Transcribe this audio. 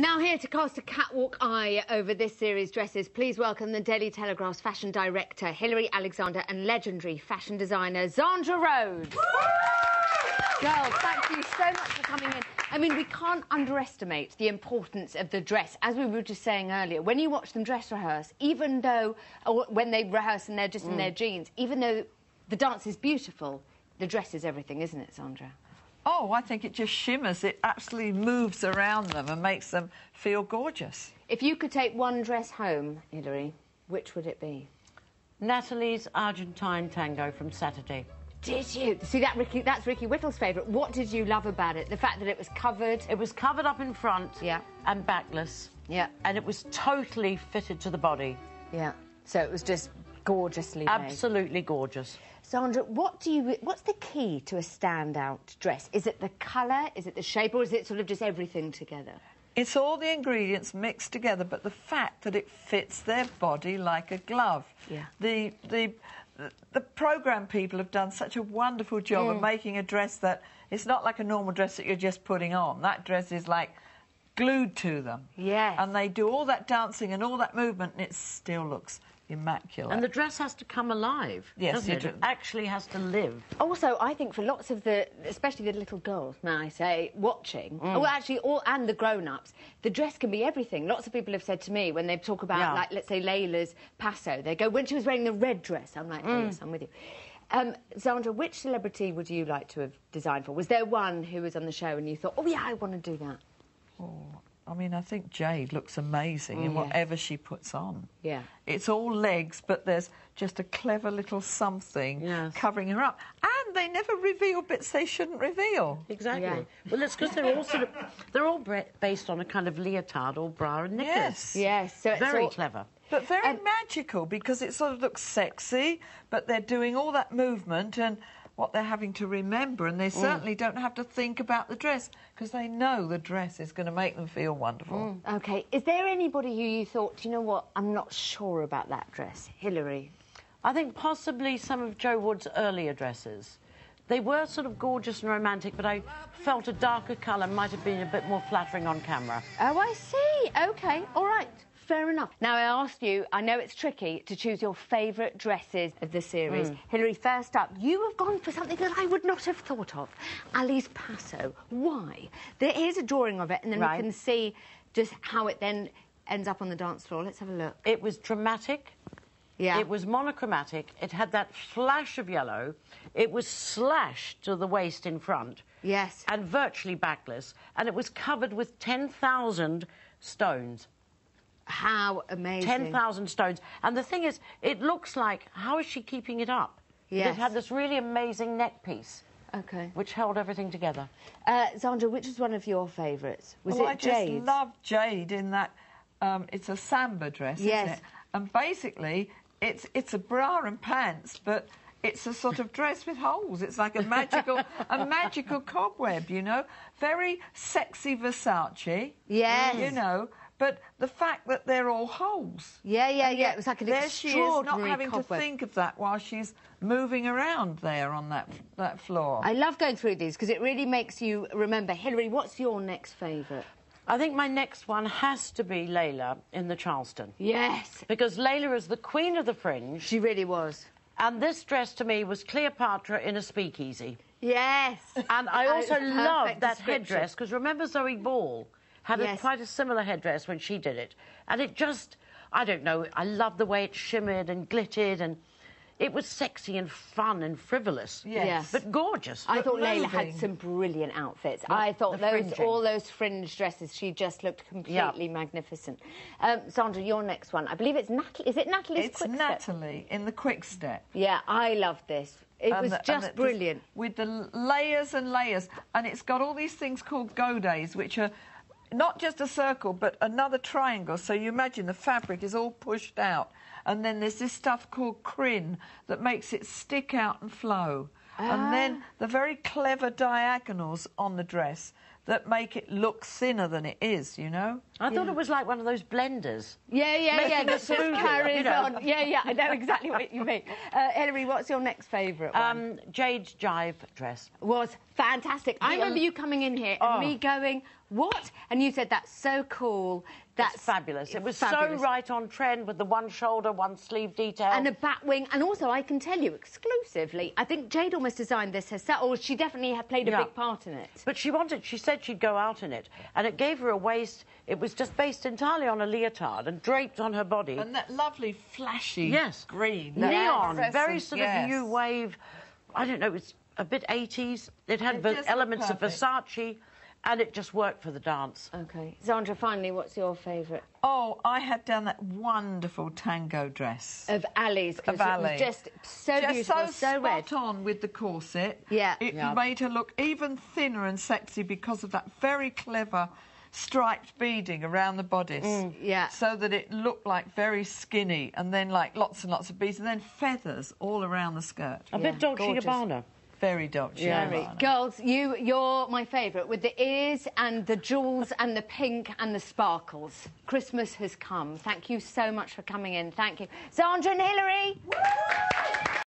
Now here to cast a catwalk eye over this series' dresses, please welcome the Daily Telegraph's fashion director, Hilary Alexander, and legendary fashion designer, Zandra Rhodes. Girls, thank you so much for coming in. I mean, we can't underestimate the importance of the dress. As we were just saying earlier, when you watch them dress rehearse, even though, or when they rehearse and they're just in their jeans, even though the dance is beautiful, the dress is everything, isn't it, Zandra? Oh, I think it just shimmers. It absolutely moves around them and makes them feel gorgeous. If you could take one dress home, Hilary, which would it be? Natalie's Argentine tango from Saturday. Did you? See, that's Ricky Whittle's favourite. What did you love about it? The fact that it was covered? It was covered up in front. Yeah. And backless. Yeah. And it was totally fitted to the body. Yeah. So it was just gorgeously made. Absolutely gorgeous. Sandra, what's the key to a standout dress? Is it the colour, is it the shape, or is it sort of just everything together? It's all the ingredients mixed together, but the fact that it fits their body like a glove. Yeah. The programme people have done such a wonderful job of making a dress that it's not like a normal dress that you're just putting on. That dress is like glued to them. Yes. And they do all that dancing and all that movement, and it still looks immaculate. And the dress has to come alive. Yes, doesn't it? It actually has to live. Also, I think for lots of especially the little girls, may I say, watching, well, actually, and the grown-ups, the dress can be everything. Lots of people have said to me when they talk about, like, let's say, Layla's paso, they go, when she was wearing the red dress, I'm like, oh, yes, I'm with you. Zandra, which celebrity would you like to have designed for? Was there one who was on the show and you thought, oh, yeah, I want to do that? Oh, I mean, I think Jade looks amazing in whatever she puts on. Yeah. It's all legs, but there's just a clever little something covering her up. And they never reveal bits they shouldn't reveal. Exactly. Yeah. Well, it's because they're all based on a kind of leotard or bra and knickers. Yes. Yes. So Very it's clever. But very magical, because it sort of looks sexy, but they're doing all that movement and what they're having to remember, and they certainly don't have to think about the dress, because they know the dress is going to make them feel wonderful. OK. Is there anybody who you thought, you know what, I'm not sure about that dress? Hilary? I think possibly some of Jo Wood's earlier dresses. They were sort of gorgeous and romantic, but I felt a darker colour might have been a bit more flattering on camera. Oh, I see. OK. All right. Fair enough. Now, I asked you, I know it's tricky, to choose your favourite dresses of the series. Hilary, first up, you have gone for something that I would not have thought of. Ali's paso. Why? Here's a drawing of it, and then we can see just how it then ends up on the dance floor. Let's have a look. It was dramatic. Yeah. It was monochromatic. It had that flash of yellow. It was slashed to the waist in front. Yes. And virtually backless. And it was covered with 10,000 stones. How amazing. 10,000 stones. And the thing is, it looks like, how is she keeping it up? Yes. It had this really amazing neck piece. OK. Which held everything together. Zandra, which was one of your favourites? Was it I Jade? just love Jade in that, it's a samba dress, isn't it? And basically, it's a bra and pants, but it's a sort of dress with holes. It's like a magical cobweb, you know? Very sexy Versace. Yes. You know? But the fact that they're all holes. Yeah. It was like an there she is, not having cobweb. to think of that while she's moving around there on that floor. I love going through these because it really makes you remember. Hilary, what's your next favourite? I think my next one has to be Layla in the Charleston. Yes. Because Layla is the queen of the fringe. She really was. And this dress, to me, was Cleopatra in a speakeasy. Yes. And I also loved that headdress, because remember Zoe Ball had quite a similar headdress when she did it. And it just, I don't know, I loved the way it shimmered and glittered, and it was sexy and fun and frivolous. Yes. But gorgeous. I thought Layla had some brilliant outfits. I thought all those fringe dresses, she just looked completely magnificent. Sandra, your next one. I believe it's Natalie. Is it Natalie's It's Quick Natalie in the Quick Step. Yeah, I loved this. It was just brilliant. With the layers and layers. And it's got all these things called godets, which are not just a circle, but another triangle. So you imagine the fabric is all pushed out. And then there's this stuff called crin that makes it stick out and flow. And then the very clever diagonals on the dress that make it look thinner than it is, you know? I thought it was like one of those blenders. Yeah, that just carries on. Yeah, I know exactly what you mean. Hilary, what's your next favourite one? Jade's jive dress. Was fantastic. I remember you coming in here and me going, What? And you said that's so cool. That's fabulous. It was fabulous. so right on trend with the one shoulder, one sleeve detail. And a bat wing. And also, I can tell you exclusively, I think Jade almost designed this herself, or she definitely had played a big part in it. But she said she'd go out in it. And it gave her a waist. It was just based entirely on a leotard and draped on her body. And that lovely flashy green. Neon, very sort of new wave. I don't know, it's a bit 80s. It had elements of Versace. And it just worked for the dance. OK. Zandra, finally, what's your favourite? Oh, I had done that wonderful tango dress. Of Ali's. Of Ali. It was just so beautiful, so red. Spot on with the corset. Yeah. It made her look even thinner and sexy because of that very clever striped beading around the bodice. So that it looked like very skinny, and then like lots and lots of beads, and then feathers all around the skirt. A bit Dolce & Gabbana. Very Dolce & Gabbana. Girls, you're my favourite, with the ears and the jewels and the pink and the sparkles. Christmas has come. Thank you so much for coming in. Thank you. Zandra and Hilary!